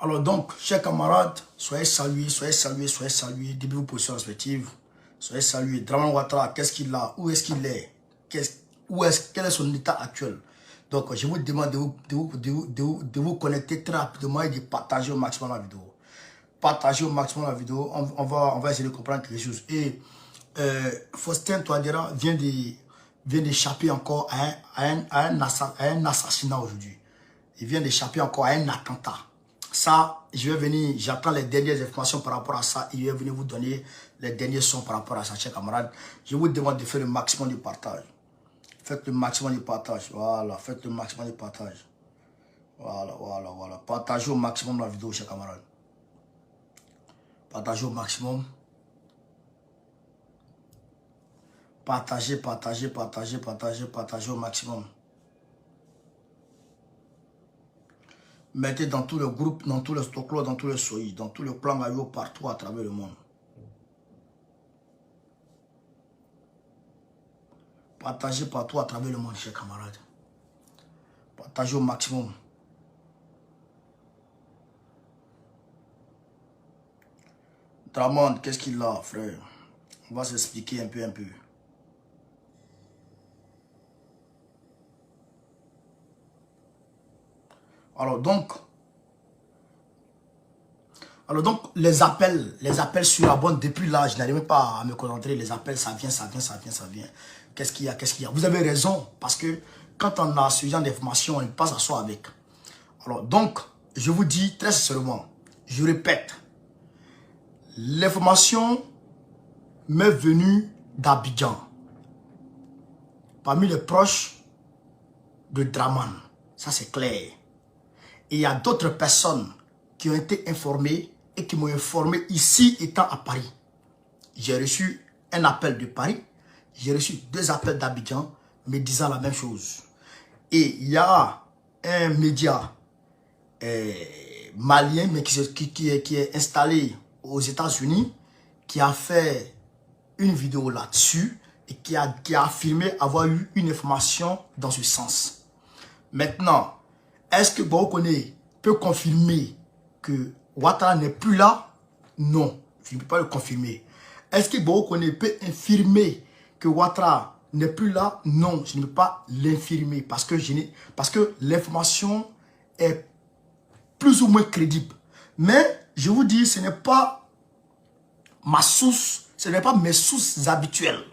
Alors donc, chers camarades, soyez salués, soyez salués, soyez salués, depuis vos positions respectives. Soyez salués. Dramane Ouattara, qu'est-ce qu'il a? Où est-ce qu'il est? Quel est son état actuel? Donc, je vous demande de vous connecter très rapidement et de partager au maximum la vidéo. Partagez au maximum la vidéo. On va essayer de comprendre quelque chose. Et Faustin Touadéra vient d'échapper encore à un assassinat aujourd'hui. Il vient d'échapper encore à un attentat. Ça, je vais venir, j'attends les dernières informations par rapport à ça. Et je vais venir vous donner les derniers sons par rapport à ça, chers camarades. Je vous demande de faire le maximum de partage. Faites le maximum de partage. Voilà, faites le maximum de partage. Voilà. Partagez au maximum la vidéo, chers camarades. Partagez au maximum. Partagez au maximum. Mettez dans tous les groupes, dans tous les stocks, dans tous les soyez, dans tous les plans maillots partout à travers le monde. Partagez partout à travers le monde, chers camarades. Partagez au maximum. Dramane, qu'est-ce qu'il a, frère? On va s'expliquer un peu. Alors donc, les appels sur la bonne, depuis là, je n'arrive pas à me concentrer. Les appels, ça vient. Qu'est-ce qu'il y a? Vous avez raison, parce que quand on a ce genre d'informations, on ne peut pas s'asseoir avec. Alors donc, je vous dis très sincèrement, je répète, l'information m'est venue d'Abidjan, parmi les proches de Dramane. Ça, c'est clair. Et il y a d'autres personnes qui ont été informées et qui m'ont informé ici étant à Paris. J'ai reçu un appel de Paris, j'ai reçu 2 appels d'Abidjan me disant la même chose. Et il y a un média malien mais qui est installé aux États-Unis qui a fait une vidéo là-dessus et qui a affirmé avoir eu une information dans ce sens. Maintenant, est-ce que Baokone peut confirmer que Ouattara n'est plus là? Non, je ne peux pas le confirmer. Est-ce que Baokone peut infirmer que Ouattara n'est plus là? Non, je ne peux pas l'infirmer parce que l'information est plus ou moins crédible. Mais je vous dis, ce n'est pas ma source, ce n'est pas mes sources habituelles.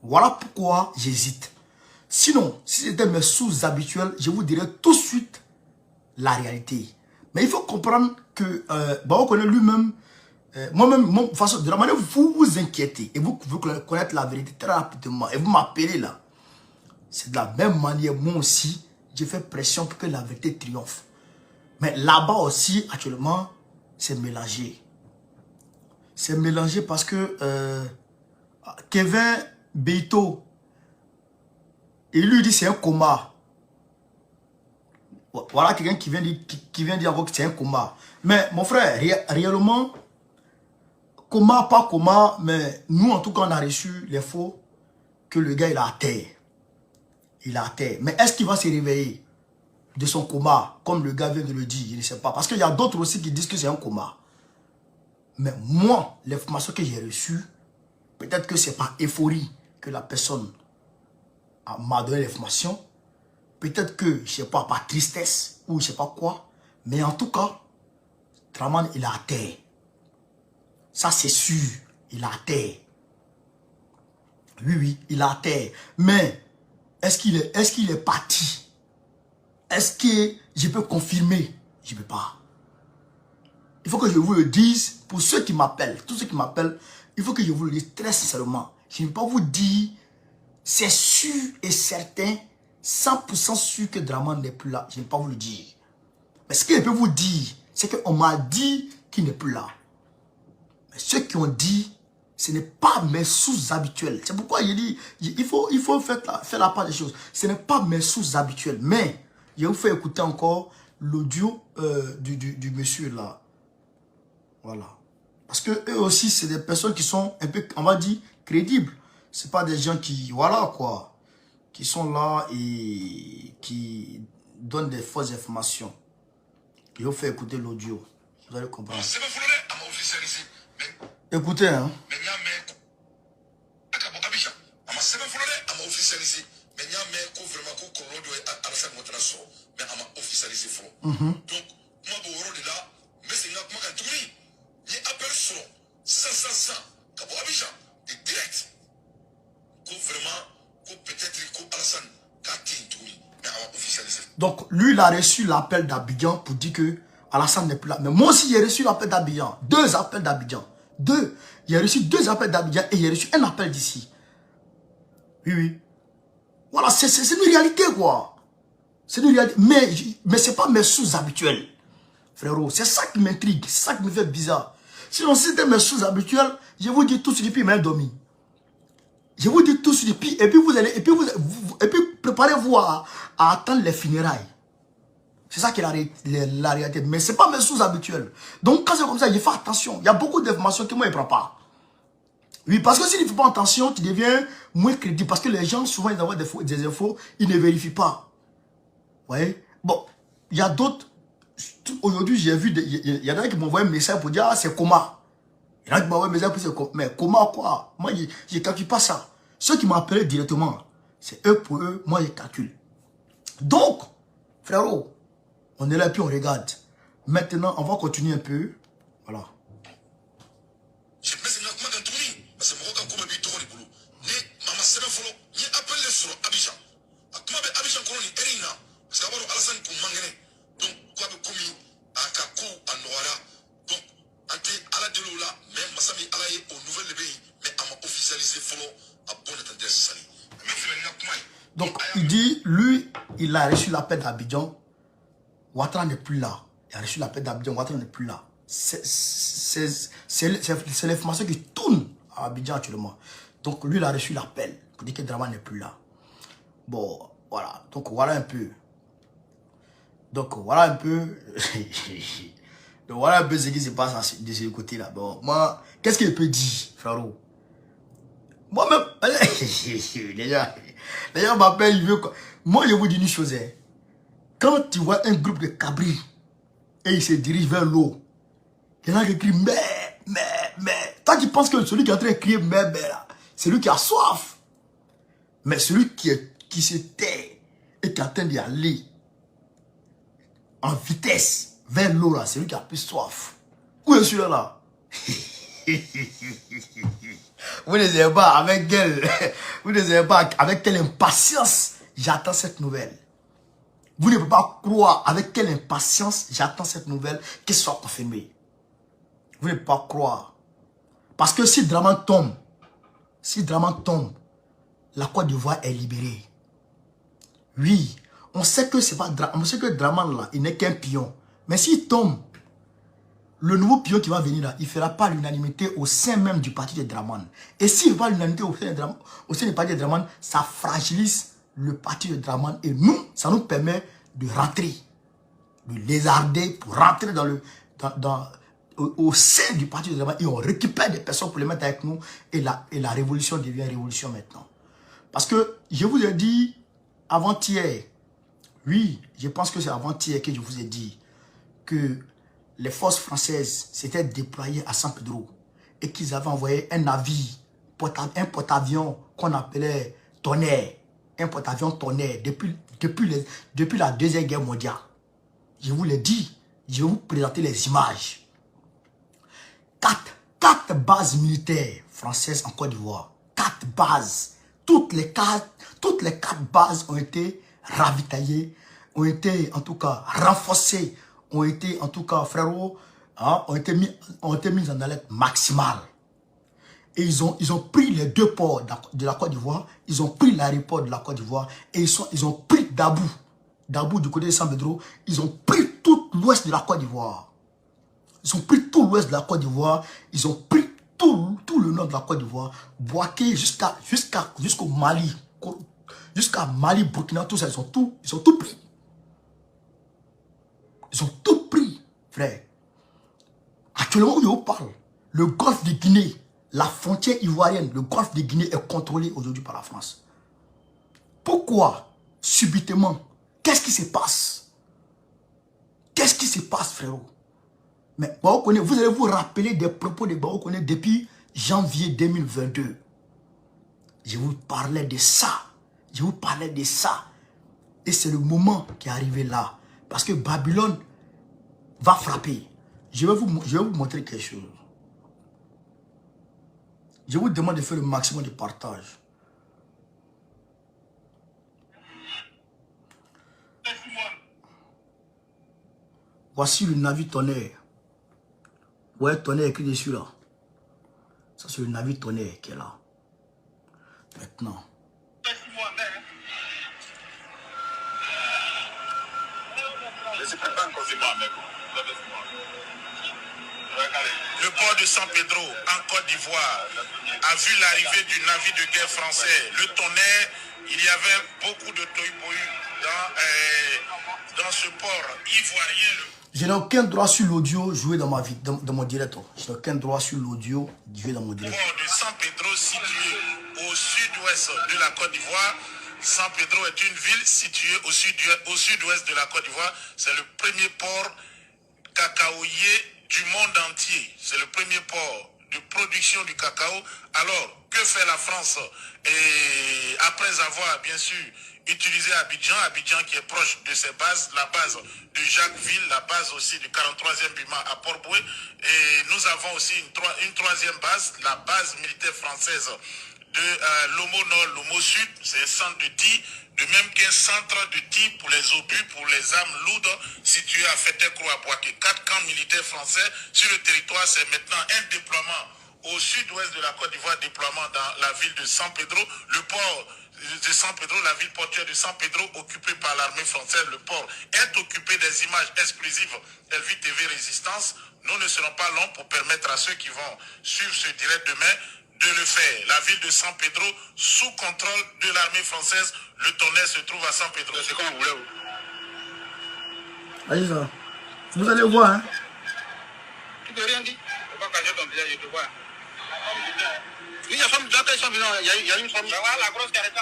Voilà pourquoi j'hésite. Sinon, si c'était mes sources habituelles, je vous dirais tout de suite la réalité. Mais il faut comprendre que Baokone lui-même, moi-même, de façon, de la manière vous vous inquiétez et vous pouvez connaître la vérité très rapidement et vous m'appelez là, c'est de la même manière, moi aussi, j'ai fait pression pour que la vérité triomphe. Mais là-bas aussi, actuellement, c'est mélangé. C'est mélangé parce que Kevin Beito, il lui dit c'est un coma. Voilà quelqu'un qui vient dire que c'est un coma. Mais mon frère, réellement, coma, pas coma, mais nous en tout cas on a reçu l'info que le gars il est à terre. Il est à terre. Mais est-ce qu'il va se réveiller de son coma, comme le gars vient de le dire? Je ne sais pas. Parce qu'il y a d'autres aussi qui disent que c'est un coma. Mais moi, l'information que j'ai reçue, peut-être que c'est par euphorie que la personne m'a donné l'information. Peut-être que, je ne sais pas, par tristesse ou je ne sais pas quoi. Mais en tout cas, Dramane, il est à terre. Ça, c'est sûr. Il est à terre. Oui, il est à terre. Mais, est-ce qu'il est parti? Est-ce que je peux confirmer? Je ne peux pas. Il faut que je vous le dise, pour ceux qui m'appellent, tous ceux qui m'appellent, il faut que je vous le dise très sincèrement. Je ne peux pas vous dire, c'est sûr et certain, 100% sûr que Dramane n'est plus là. Je ne peux pas vous le dire. Mais ce que je peux vous dire, c'est qu'on m'a dit qu'il n'est plus là. Mais ceux qui ont dit, ce n'est pas mes sources habituelles. C'est pourquoi il dit, il faut faire la part des choses. Ce n'est pas mes sources habituelles. Mais, je vais vous faire écouter encore l'audio du monsieur là. Voilà. Parce que eux aussi, c'est des personnes qui sont un peu, on va dire, crédibles. Ce pas des gens qui, voilà quoi, qui sont là et qui donnent des fausses informations. Je vais faire écouter l'audio. Vous allez comprendre. Écoutez, hein. Donc, lui, il a reçu l'appel d'Abidjan pour dire que Alassane n'est plus là. Mais moi aussi, j'ai reçu l'appel d'Abidjan. 2 appels d'Abidjan. 2. J'ai reçu 2 appels d'Abidjan et j'ai reçu un appel d'ici. Oui, oui. Voilà, c'est une réalité, quoi. C'est une réalité. Mais ce n'est pas mes sources habituelles. Frérot, c'est ça qui m'intrigue. C'est ça qui me fait bizarre. Sinon, si c'était mes sources habituelles, je vous dis tout sur les pieds, mais dormi. Je vous dis tout sur les pieds. Et puis, vous allez, et puis préparez-vous à attendre les funérailles. C'est ça qui est la réalité. Mais ce n'est pas mes sources habituelles. Donc, quand c'est comme ça, il faut attention. Il y a beaucoup d'informations que moi, je ne prends pas. Oui, parce que s'il ne fait pas attention, tu deviens moins crédible. Parce que les gens, souvent, ils envoient des infos, ils ne vérifient pas. Vous voyez? Bon, il y a d'autres. Aujourd'hui, j'ai vu, il y en a qui m'envoient un message pour dire, ah, c'est Coma. Il y en a qui m'envoient un message pour dire, mais Coma quoi? Moi, je ne calcule pas ça. Ceux qui m'appellent directement, c'est eux pour eux, moi, je calcule. Donc, frérot, on est là puis on regarde. Maintenant, on va continuer un peu. Voilà. Donc, il dit, lui, il a reçu l'appel d'Abidjan. Ouattara n'est plus là. Il a reçu l'appel d'Abidjan. Ouattara n'est plus là. C'est l'information qui tourne à Abidjan actuellement. Donc, lui, il a reçu l'appel pour dire que Dramane n'est plus là. Bon, voilà. Donc, voilà un peu. Donc, voilà un peu. Donc, voilà un peu ce qui se passe de ce côté-là. Bon, moi, qu'est-ce qu'il peut dire, frérot? Moi-même, les gens m'appellent, ils veulent quoi? Moi, je vous dis une chose. Hein. Quand tu vois un groupe de cabris et ils se dirigent vers l'eau, il y en a qui crient mais. Toi qui penses que celui qui est en train de crier mais là, c'est lui qui a soif. Mais celui qui se tait et qui est en train d'y aller en vitesse vers l'eau là, c'est lui qui a plus soif. Où est celui-là? Vous ne savez pas avec quelle impatience j'attends cette nouvelle. Vous ne pouvez pas croire avec quelle impatience j'attends cette nouvelle qu'elle soit confirmée. Vous ne pouvez pas croire. Parce que si Dramane tombe, la Côte d'Ivoire est libérée. Oui, on sait que c'est pas on sait que Dramane là, il n'est qu'un pion. Mais s'il tombe, le nouveau pion qui va venir là, il ne fera pas l'unanimité au sein même du parti de Dramane. Et s'il ne fait pas l'unanimité au sein du parti de Dramane, ça fragilise le parti de Dramane. Et nous, ça nous permet de rentrer, de lézarder pour rentrer au sein du parti de Dramane. Et on récupère des personnes pour les mettre avec nous. Et la révolution devient révolution maintenant. Parce que je vous ai dit avant-hier, oui, je pense que c'est avant-hier que je vous ai dit que les forces françaises s'étaient déployées à San Pedro et qu'ils avaient envoyé un navire, un porte-avions qu'on appelait Tonnerre, un porte-avions Tonnerre depuis la Deuxième Guerre mondiale. Je vous l'ai dit, je vais vous présenter les images. 4 bases militaires françaises en Côte d'Ivoire. 4 bases. Toutes les 4 bases ont été ravitaillées, ont été en tout cas renforcées, ont été en tout cas, frérot, hein, ont été mis en alerte maximale. Et ils ont pris les 2 ports de la Côte d'Ivoire, ils ont pris l'aéroport de la Côte d'Ivoire et ils ont pris Dabou du côté de San Pedro, ils ont pris tout l'ouest de la Côte d'Ivoire. Ils ont pris tout l'ouest de la Côte d'Ivoire, ils ont pris tout le nord de la Côte d'Ivoire, Boaké jusqu'au Mali, jusqu'à Mali, Burkina, tout ça, ils ont tout pris. Ils ont tout pris, frère. Actuellement, où je vous parle, le golfe de Guinée, la frontière ivoirienne, le golfe de Guinée est contrôlé aujourd'hui par la France. Pourquoi, subitement, qu'est-ce qui se passe? Qu'est-ce qui se passe, frérot? Mais vous allez vous rappeler des propos de Bao Koné depuis janvier 2022. Je vous parlais de ça. Je vous parlais de ça. Et c'est le moment qui est arrivé là. Parce que Babylone va frapper. Je vais vous montrer quelque chose. Je vous demande de faire le maximum de partage. Voici le navire Tonnerre. Vous voyez Tonnerre écrit dessus là. Ça c'est le navire Tonnerre qui est là. Maintenant. Le port de San Pedro, en Côte d'Ivoire, a vu l'arrivée du navire de guerre français, le Tonnerre. Il y avait beaucoup de tohu-bohu dans ce port ivoirien. Je n'ai aucun droit sur l'audio joué dans ma vie, dans mon direct. Je n'ai aucun droit sur l'audio joué dans mon direct. Le port de San Pedro situé au sud-ouest de la Côte d'Ivoire. San Pedro est une ville située au sud-ouest de la Côte d'Ivoire. C'est le premier port cacaoyer du monde entier. C'est le premier port de production du cacao. Alors, que fait la France? Et après avoir, bien sûr, utilisé Abidjan qui est proche de ses bases, la base de Jacquesville, la base aussi du 43e Bima à Port-Boué. Et nous avons aussi une troisième base, la base militaire française de Lomo Nord, Lomo Sud. C'est un centre de tir, de même qu'un centre de tir pour les obus, pour les armes lourdes, situé à Fétécrou à Boaké. 4 camps militaires français sur le territoire. C'est maintenant un déploiement au sud-ouest de la Côte d'Ivoire, déploiement dans la ville de San Pedro. Le port de San Pedro, la ville portuaire de San Pedro, occupée par l'armée française. Le port est occupé des images exclusives Elvie TV Résistance. Nous ne serons pas longs pour permettre à ceux qui vont suivre ce direct demain de le faire. La ville de San Pedro, sous contrôle de l'armée française. Le Tonnerre se trouve à San Pedro. C'est comme vous voulez. Allez, ça. Vous allez voir, hein. Tu n'as rien dit. Faut pas cacher ton visage, je te vois. Il y a une femme, il y a une femme. Voilà la grosse qui est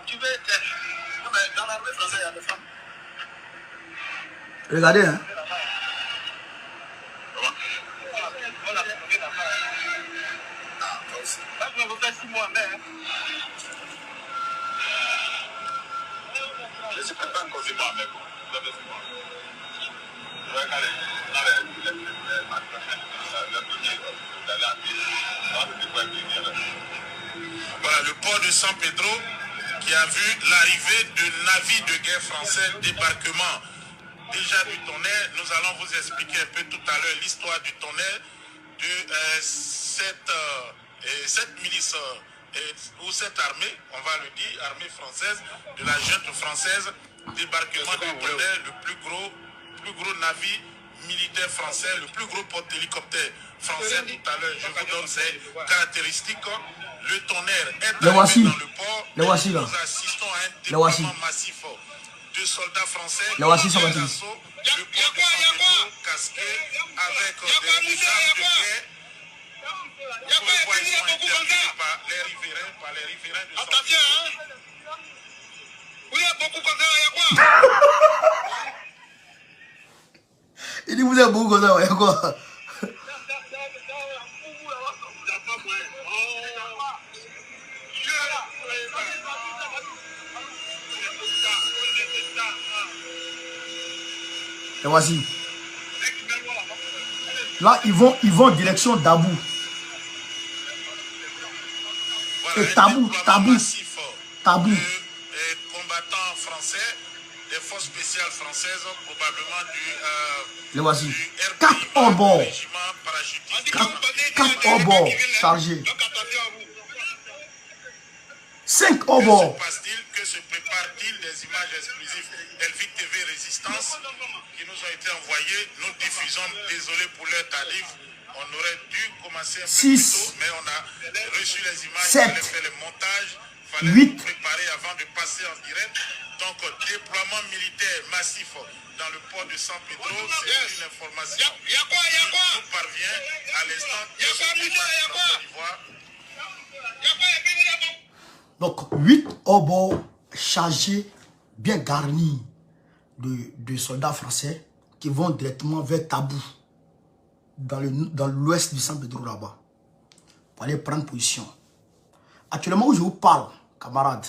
tu veux. Non, mais dans l'armée française, il y a des femmes. Regardez, hein. Comment? On a trouvé la femme. Ah, toi aussi. Là, je vais faire 6 mois, mais. Je ne sais pas encore c'est moi, mais bon. Vous avez 6 mois. Je vais regarder. Voilà le port de San Pedro qui a vu l'arrivée de navires de guerre français, débarquement déjà du Tonnerre. Nous allons vous expliquer un peu tout à l'heure l'histoire du Tonnerre, de cette milice ou cette armée, on va le dire, armée française, de la junte française, débarquement du Tonnerre, le plus gros navire militaire français, le plus gros porte-hélicoptère français. Tout à l'heure, je vous donne ses caractéristiques. Le Tonnerre est arrivé dans le port. Nous assistons à un déploiement massif de soldats français. Le port de San Pedro casqué avec des armes de guerre. Vous pouvez voir, ils sont interpellés par les riverains de San Pedro. Vous êtes beaucoup comme ça, il y a quoi? Il dit vous êtes beaucoup comme ça, il y a quoi? Et voici. Là, ils vont en direction d'Abou. Voilà, et Tabou. Combattants français, des forces spéciales françaises, probablement Le voici. du 4 hors bord. régiment parachutiste. 4 hors bord chargés. 5 hors bord. Que se passe-t-il? Que se prépare-t-il? Des images exclusives Elvie TV Résistance qui nous ont été envoyées. Nous diffusons, désolé pour l'heure tardive. On aurait dû commencer un peu plus tôt, mais on a reçu les images, il fallait faire le montage, il fallait 8. nous préparer avant de passer en direct. Donc, déploiement militaire massif dans le port de San Pedro, c'est une information qui nous parvient à l'instant que ce qui passe en Côte d'Ivoire. Donc, 8 hors bord chargés, bien garnis de soldats français. qui vont directement vers Tabou, dans l'ouest du San Pedro là-bas, pour aller prendre position. Actuellement où je vous parle, camarades,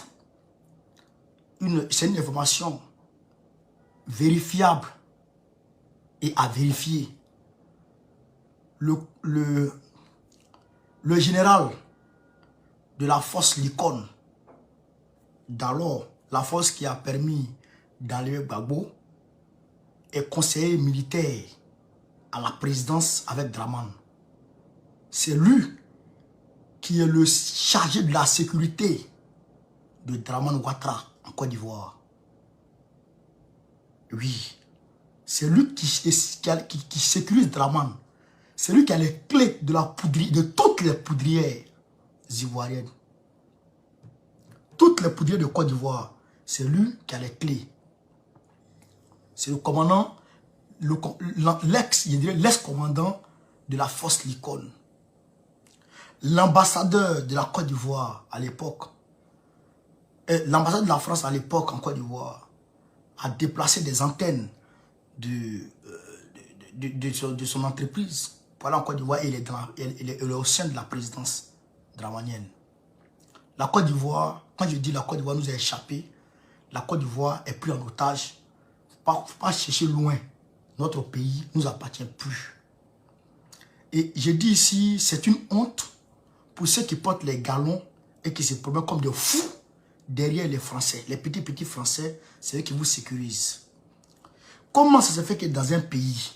c'est une information vérifiable et à vérifier. Le général de la force Likon, d'alors la force qui a permis d'enlever Gbagbo, est conseiller militaire à la présidence avec Dramane. C'est lui qui est le chargé de la sécurité de Dramane Ouattara en Côte d'Ivoire. Oui, c'est lui qui sécurise Dramane. C'est lui qui a les clés de toutes les poudrières ivoiriennes. Toutes les poudrières de Côte d'Ivoire, c'est lui qui a les clés. C'est le commandant, l'ex-commandant de la force Likon. L'ambassadeur de la Côte d'Ivoire à l'époque, l'ambassadeur de la France à l'époque en Côte d'Ivoire, a déplacé des antennes de son entreprise pour aller en Côte d'Ivoire et il est au sein de la présidence dramanienne. La Côte d'Ivoire, quand je dis la Côte d'Ivoire nous a échappé, la Côte d'Ivoire est prise en otage. Il ne faut pas chercher loin. Notre pays ne nous appartient plus. Et je dis ici, c'est une honte pour ceux qui portent les galons et qui se promènent comme des fous derrière les Français. Les petits Français, c'est eux qui vous sécurisent. Comment ça se fait que dans un pays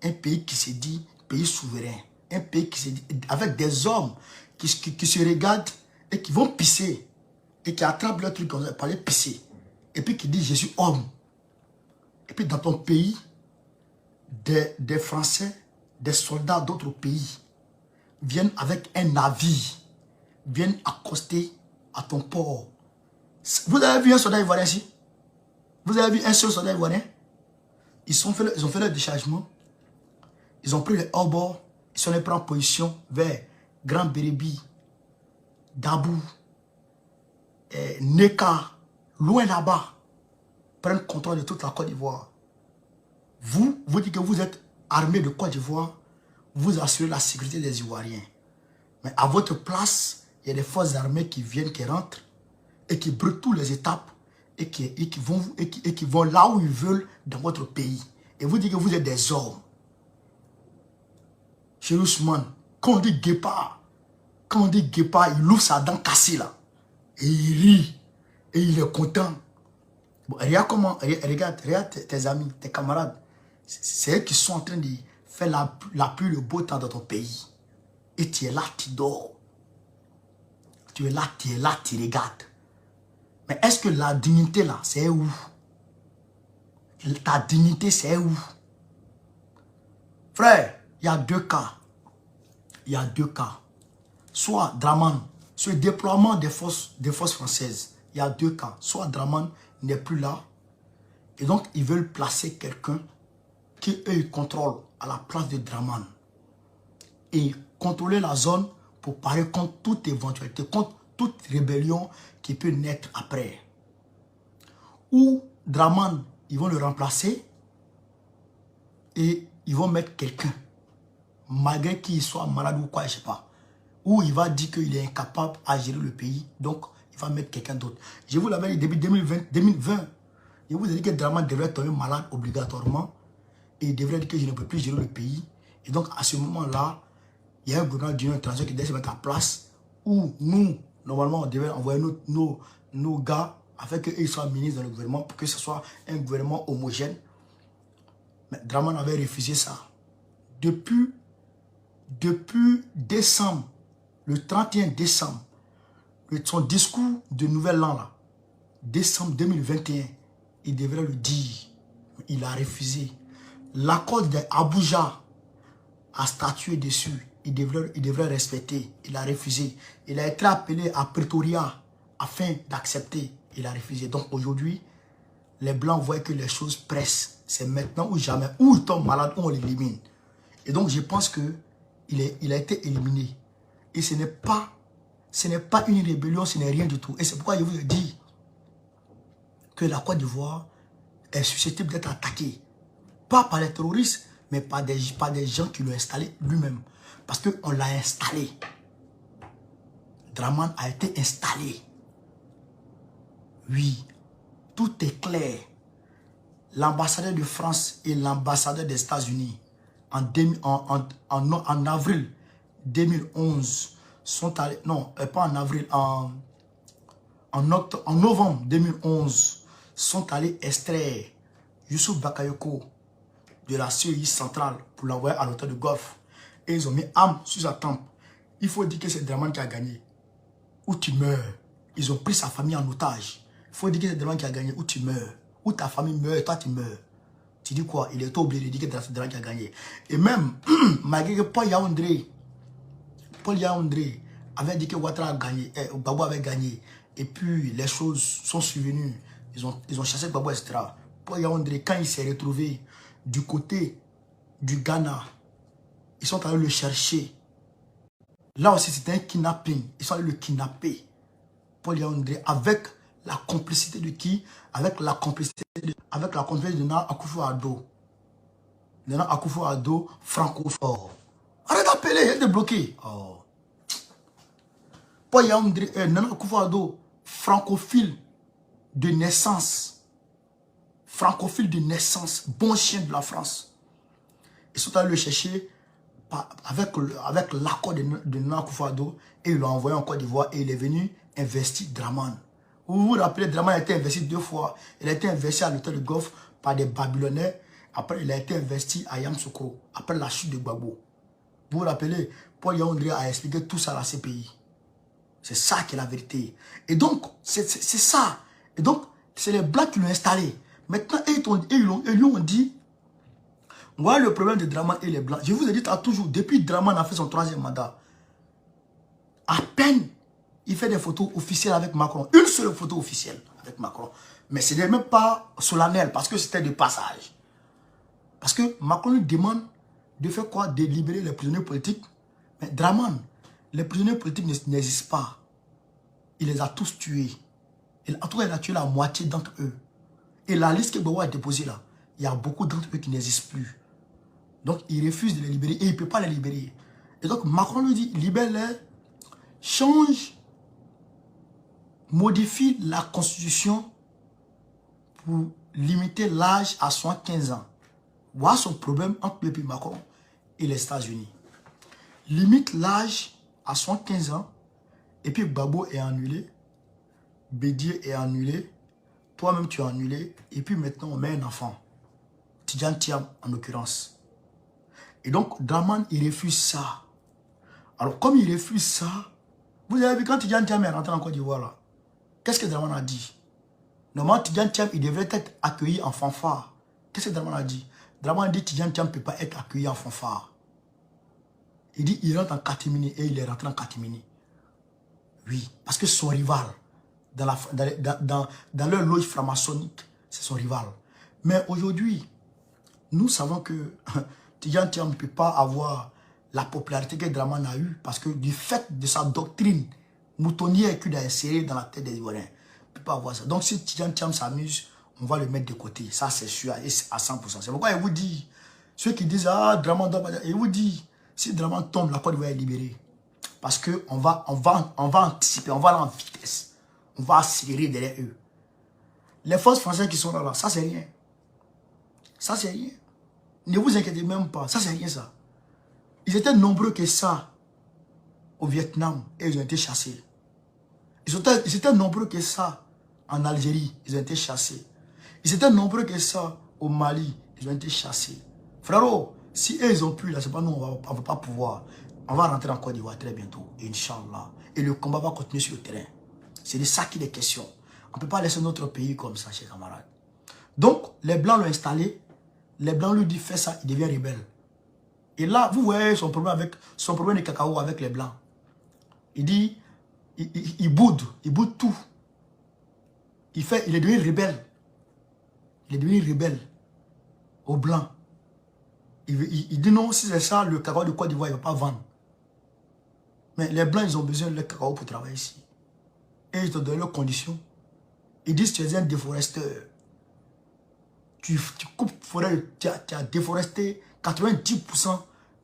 qui se dit pays souverain, un pays qui se dit, avec des hommes qui se regardent et qui vont pisser, et qui attrapent leur truc pour aller pisser, et puis qui disent je suis homme. Et puis dans ton pays, des Français, des soldats d'autres pays viennent avec un navire, viennent accoster à ton port. Vous avez vu un soldat ivoirien ici? Vous avez vu un seul soldat ivoirien? Ils ont fait leur déchargement. Ils ont pris les hors-bords. Ils sont allés prendre position vers Grand Bérébi, Dabou, Neka, loin là-bas. Prennent contrôle de toute la Côte d'Ivoire. Vous dites que vous êtes armé de Côte d'Ivoire. Vous assurez la sécurité des Ivoiriens. Mais à votre place, il y a des forces armées qui viennent, qui rentrent et qui brûlent toutes les étapes et qui vont là où ils veulent dans votre pays. Et vous dites que vous êtes des hommes. Chez Ousmane, quand on dit guépard, il ouvre sa dent cassée là. Et il rit. Et il est content. Bon, regarde tes amis, tes camarades. C'est eux qui sont en train de faire la pluie, le beau temps dans ton pays. Et tu es là, tu dors. Tu es là, tu regardes. Mais est-ce que la dignité là, c'est où? Ta dignité, c'est où? Frère, il y a deux cas. Il y a deux cas. Soit Dramane, ce déploiement des forces françaises, il y a deux cas. Soit Dramane n'est plus là. Et donc, ils veulent placer quelqu'un qui, eux, contrôlent à la place de Dramane. Et contrôler la zone pour parer contre toute éventualité, contre toute rébellion qui peut naître après. Ou Dramane, ils vont le remplacer et ils vont mettre quelqu'un, malgré qu'il soit malade ou quoi, je ne sais pas. Ou il va dire qu'il est incapable à gérer le pays, donc il va mettre quelqu'un d'autre. Je vous l'avais dit début 2020. Je vous ai dit que Dramane devrait tomber malade obligatoirement et il devrait dire que je ne peux plus gérer le pays. Et donc à ce moment-là, il y a un gouvernement d'union étrangère qui doit se mettre en place où nous, normalement, on devait envoyer nos gars afin qu'ils soient ministres dans le gouvernement pour que ce soit un gouvernement homogène. Mais Dramane avait refusé ça. Depuis décembre, le 31 décembre, son discours de nouvel an, là, décembre 2021, il devrait le dire. Il a refusé. L'accord d'Abuja a statué dessus. Il devrait respecter. Il a refusé. Il a été appelé à Pretoria afin d'accepter. Il a refusé. Donc aujourd'hui, les Blancs voient que les choses pressent. C'est maintenant ou jamais. Ou il tombe malade, ou on l'élimine. Et donc je pense qu'il a été éliminé. Et ce n'est pas une rébellion, ce n'est rien du tout. Et c'est pourquoi je vous ai dit que la Côte d'Ivoire est susceptible d'être attaquée Pas par les terroristes, mais par des gens qui l'ont installé lui-même. Parce qu'on l'a installé. Draman a été installé. Oui, tout est clair. L'ambassadeur de France et l'ambassadeur des États-Unis, en avril 2011, sont allés, non, pas en avril, en novembre 2011, sont allés extraire Youssouf Bakayoko de la CEI centrale pour l'envoyer à l'hôtel de Golfe. Et ils ont mis arme sur sa tempe. Il faut dire que c'est Draman qui a gagné. Ou tu meurs. Ils ont pris sa famille en otage. Il faut dire que c'est Draman qui a gagné. Ou tu meurs. Ou ta famille meurt et toi tu meurs. Tu dis quoi? Il est obligé de dire que c'est Draman qui a gagné. Et même, malgré que Paul Yaoundé avait dit que Ouattara a gagné, Gbagbo avait gagné. Et puis les choses sont survenues. Ils ont chassé Gbagbo, etc. Paul Yaoundé, quand il s'est retrouvé du côté du Ghana, ils sont allés le chercher. Là aussi, c'était un kidnapping. Ils sont allés le kidnapper. Paul Yaoundé, avec la complicité de qui? Avec la complicité de Nana Akufo-Addo. Nana Akufo-Addo, francophone. Arrête d'appeler, il est débloqué. Oh. Paul Yaoundé, Nana Akufo-Addo, francophile de naissance. Francophile de naissance, bon chien de la France. Ils sont allés le chercher avec l'accord de Nana Akufo-Addo et ils l'ont envoyé en Côte d'Ivoire et il est venu investir Draman. Vous vous rappelez, Draman a été investi 2 fois. Il a été investi à l'hôtel de Golfe par des Babylonais. Après, il a été investi à Yamoussoukro, après la chute de Gbagbo. Vous vous rappelez, Paul Yaoundé a expliqué tout ça à la CPI. C'est ça qui est la vérité. Et donc, c'est ça. Et donc, c'est les Blancs qui l'ont installé. Maintenant, ils lui ont dit, voilà le problème de Draman et les Blancs. Je vous ai dit toujours, depuis Draman a fait son 3e mandat, à peine il fait des photos officielles avec Macron. Une seule photo officielle avec Macron. Mais ce n'est même pas solennel parce que c'était de passage. Parce que Macron lui demande de faire quoi? De libérer les prisonniers politiques. Mais Draman, les prisonniers politiques n'existent pas. Il les a tous tués. En tout cas, il a tué la moitié d'entre eux. Et la liste que Gbagbo a déposée là, il y a beaucoup d'entre eux qui n'existent plus. Donc, il refuse de les libérer et il ne peut pas les libérer. Et donc, Macron lui dit, libère-les, change, modifie la constitution pour limiter l'âge à 75 ans. Voilà son problème entre le pays Macron et les États-Unis. Limite l'âge à 75 ans et puis Gbagbo est annulé, Bédié est annulé, toi-même tu es annulé et puis maintenant on met un enfant, Tidjane Thiam en l'occurrence. Et donc Draman il refuse ça. Alors comme il refuse ça, vous avez vu quand Tidjane Thiam est rentré en Côte d'Ivoire là, qu'est-ce que Draman a dit? Normalement, Tidjane Thiam, il devrait être accueilli en fanfare. Qu'est-ce que Draman a dit? Draman a dit que Tidjane Thiam ne peut pas être accueilli en fanfare. Il dit il rentre en catimini et il est rentré en catimini. Oui, parce que son rival, dans leur loge franc-maçonnique, c'est son rival. Mais aujourd'hui, nous savons que Tidjane Thiam ne peut pas avoir la popularité que Draman a eue parce que du fait de sa doctrine moutonnière qu'il a insérée dans la tête des Ivoiriens, il ne peut pas avoir ça. Donc si Tidjane Thiam s'amuse, on va le mettre de côté. Ça c'est sûr à 100%. C'est pourquoi il vous dit, ceux qui disent, ah, Draman doit pas... Il vous dit, si Draman tombe, la Côte d'Ivoire est libérée. Parce qu'on va anticiper, on va aller en vitesse. On va accélérer derrière eux. Les forces françaises qui sont là, ça c'est rien. Ça c'est rien. Ne vous inquiétez même pas, ça c'est rien ça. Ils étaient nombreux que ça au Vietnam et ils ont été chassés. Ils étaient nombreux que ça en Algérie, ils ont été chassés. Ils étaient nombreux que ça au Mali, ils ont été chassés. Frérot, si eux ils ont pu, là, c'est pas nous, on ne va pas pouvoir. On va rentrer en Côte d'Ivoire très bientôt, Inch'Allah. Et le combat va continuer sur le terrain. C'est de ça qu'il est question. On ne peut pas laisser notre pays comme ça, chers camarades. Donc, les Blancs l'ont installé. Les Blancs lui disent, fais ça, il devient rebelle. Et là, vous voyez son problème de cacao avec les Blancs. Il dit, il boude tout. Il est devenu rebelle. Il est devenu rebelle aux Blancs. Il dit non, si c'est ça, le cacao de Côte d'Ivoire, il ne va pas vendre. Mais les Blancs, ils ont besoin de leur cacao pour travailler ici. Et ils te donnent leurs conditions. Ils disent que tu es un déforesteur. tu coupes forêt, tu as déforesté 90%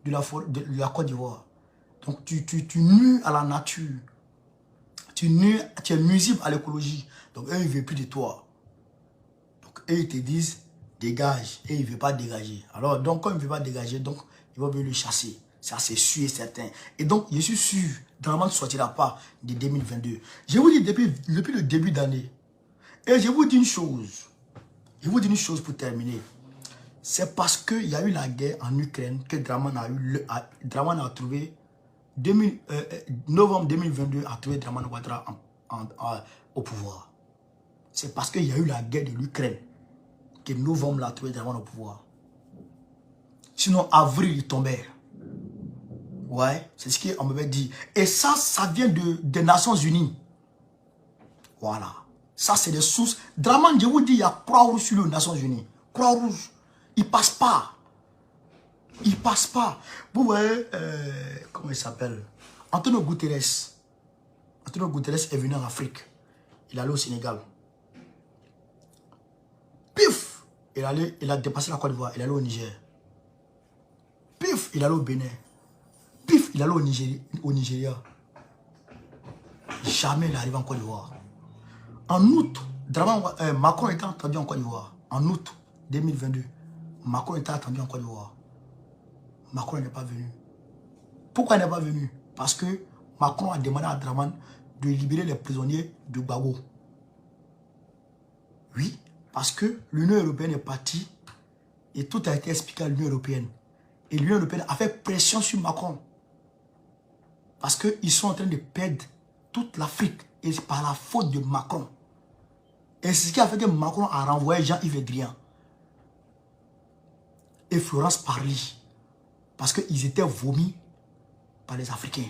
de la Côte d'Ivoire. Donc tu nuis à la nature. Tu es nuisible à l'écologie. Donc eux, ils ne veulent plus de toi. Donc eux, ils te disent, dégage. Et ils ne veulent pas dégager. Alors, donc, comme ils ne veulent pas dégager, donc, ils vont le chasser. Ça, c'est sûr et certain. Et donc, je suis sûr, Dramane ne sortira pas de 2022. Je vous dis depuis le début d'année. Et je vous dis une chose. Je vous dis une chose pour terminer. C'est parce qu'il y a eu la guerre en Ukraine que Dramane a trouvé, novembre 2022, a trouvé Dramane Ouattara au pouvoir. C'est parce qu'il y a eu la guerre de l'Ukraine que novembre a trouvé Dramane au pouvoir. Sinon, avril, il tombait. Ouais, c'est ce qu'on m'avait dit. Et ça vient des Nations Unies. Voilà. Ça, c'est des sources. Dramane, je vous dis, il y a Croix-Rouge sur les Nations Unies. Croix-Rouge. Il passe pas. Il passe pas. Vous voyez, comment il s'appelle? Antonio Guterres. Antonio Guterres est venu en Afrique. Il est allé au Sénégal. Pif! Il a dépassé la Côte d'Ivoire. Il est allé au Niger. Pif! Il est allé au Bénin. Pif! Il est allé au Nigeria. Jamais il est arrivé en Côte d'Ivoire. En août, Macron était attendu en Côte d'Ivoire. En août 2022, Macron était attendu en Côte d'Ivoire. Macron n'est pas venu. Pourquoi il n'est pas venu? Parce que Macron a demandé à Dramane de libérer les prisonniers de Gbagbo. Oui, parce que l'Union européenne est partie et tout a été expliqué à l'Union européenne. Et l'Union européenne a fait pression sur Macron. Parce qu'ils sont en train de perdre toute l'Afrique. Et c'est par la faute de Macron. Et c'est ce qui a fait que Macron a renvoyé Jean-Yves Le Drian et Florence Parly. Parce qu'ils étaient vomis par les Africains.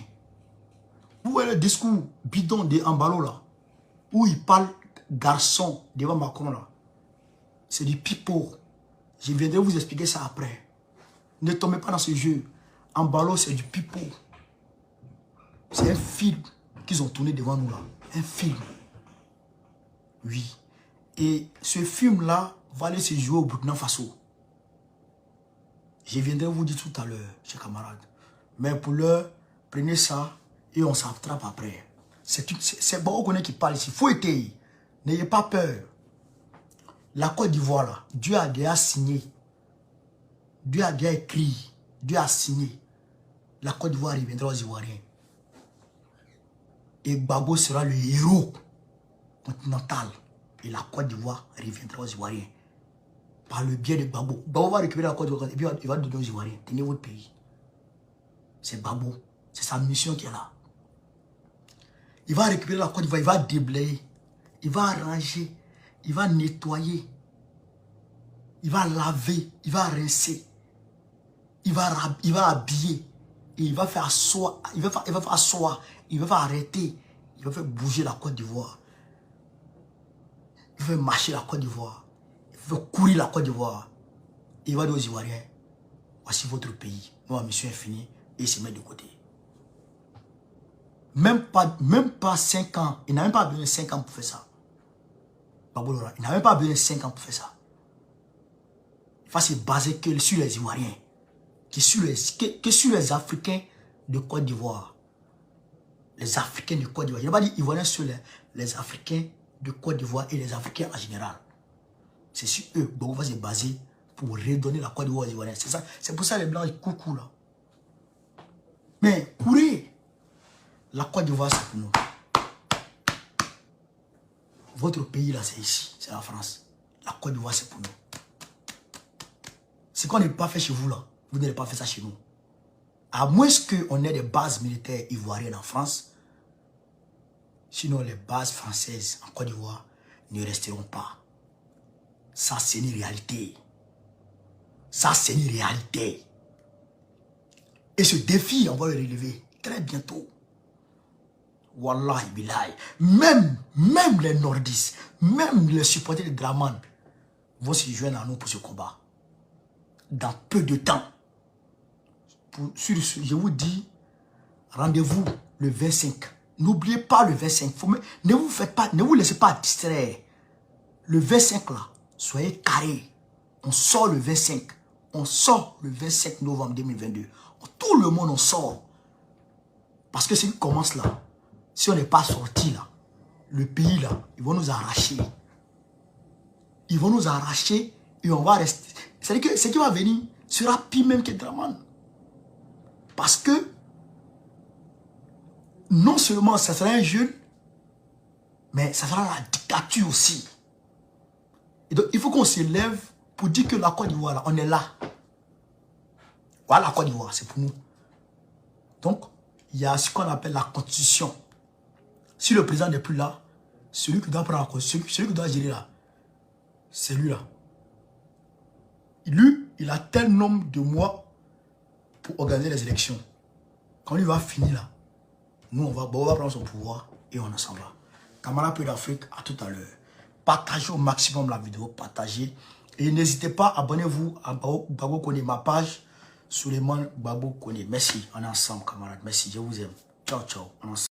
Vous voyez le discours bidon de Ambalo là, où il parle garçon devant Macron là. C'est du pipeau. Je viendrai vous expliquer ça après. Ne tombez pas dans ce jeu. Ambalo, c'est du pipeau. C'est un film qu'ils ont tourné devant nous là. Un film. Oui. Et ce film-là va aller se jouer au Burkina Faso. Je viendrai vous dire tout à l'heure, chers camarades. Mais pour l'heure, prenez ça et on s'attrape après. C'est bon qu'on qui parle ici. Il faut être. N'ayez pas peur. La Côte d'Ivoire, là, Dieu a déjà signé. Dieu a déjà écrit. Dieu a signé. La Côte d'Ivoire reviendra aux Ivoiriens. Et Gbagbo sera le héros continental. Et la Côte d'Ivoire reviendra aux Ivoiriens. Par le biais de Gbagbo. Gbagbo va récupérer la Côte d'Ivoire et puis il va donner aux Ivoiriens. Tenez votre pays. C'est Gbagbo. C'est sa mission qui est là. Il va récupérer la Côte d'Ivoire, il va déblayer. Il va arranger. Il va nettoyer. Il va laver. Il va rincer. Il va habiller. Et il va faire asseoir. Il va faire asseoir. Il va faire arrêter. Il va faire bouger la Côte d'Ivoire. Il va faire marcher la Côte d'Ivoire. Il va faire courir la Côte d'Ivoire. Et il va dire aux Ivoiriens, voici votre pays. Moi, ma mission est finie. Et il se met de côté. Même pas 5 ans. Il n'a même pas besoin de 5 ans pour faire ça. Il n'a même pas besoin de 5 ans pour faire ça. Il va se baser que sur les Ivoiriens. Que sur les Africains de Côte d'Ivoire. Les Africains de Côte d'Ivoire. Je n'ai pas dit Ivoiriens sur les Africains de Côte d'Ivoire et les Africains en général. C'est sur eux qu'on va se baser pour redonner la Côte d'Ivoire aux Ivoiriens. C'est ça. C'est pour ça que les Blancs ils courent là. Mais courez. La Côte d'Ivoire c'est pour nous. Votre pays là c'est ici. C'est la France. La Côte d'Ivoire c'est pour nous. Ce qu'on n'est pas fait chez vous là. Vous n'allez pas faire ça chez nous. À moins qu'on ait des bases militaires ivoiriennes en France. Sinon, les bases françaises en Côte d'Ivoire ne resteront pas. Ça, c'est une réalité. Ça, c'est une réalité. Et ce défi, on va le relever très bientôt. Wallahi billahi. Même les nordistes, même les supporters de Dramane vont se joindre à nous pour ce combat. Dans peu de temps. Je vous dis, rendez-vous le 25. N'oubliez pas le 25. Ne vous laissez pas distraire. Le 25 là, soyez carré. On sort le 25. On sort le 25 novembre 2022. Tout le monde, on sort. Parce que ce qui commence là, si on n'est pas sorti là, le pays là, ils vont nous arracher. Ils vont nous arracher et on va rester. C'est-à-dire que ce qui va venir sera pire même que Draman. Parce que non seulement ça sera un jeune, mais ça sera la dictature aussi. Et donc il faut qu'on s'élève pour dire que la Côte d'Ivoire, là, on est là. Voilà la Côte d'Ivoire, c'est pour nous. Donc, il y a ce qu'on appelle la constitution. Si le président n'est plus là, celui qui doit prendre la constitution, celui qui doit gérer là, c'est lui là. Lui, il a tel nombre de mois pour organiser les élections. Quand il va finir là, nous, on va prendre son pouvoir et on s'en va. Camarades Peu d'Afrique, à tout à l'heure. Partagez au maximum la vidéo, partagez. Et n'hésitez pas, abonnez-vous à Gbagbo Koné, ma page, Suleiman Gbagbo Koné. Merci, on est ensemble, camarades. Merci, je vous aime. Ciao, ciao, on est ensemble.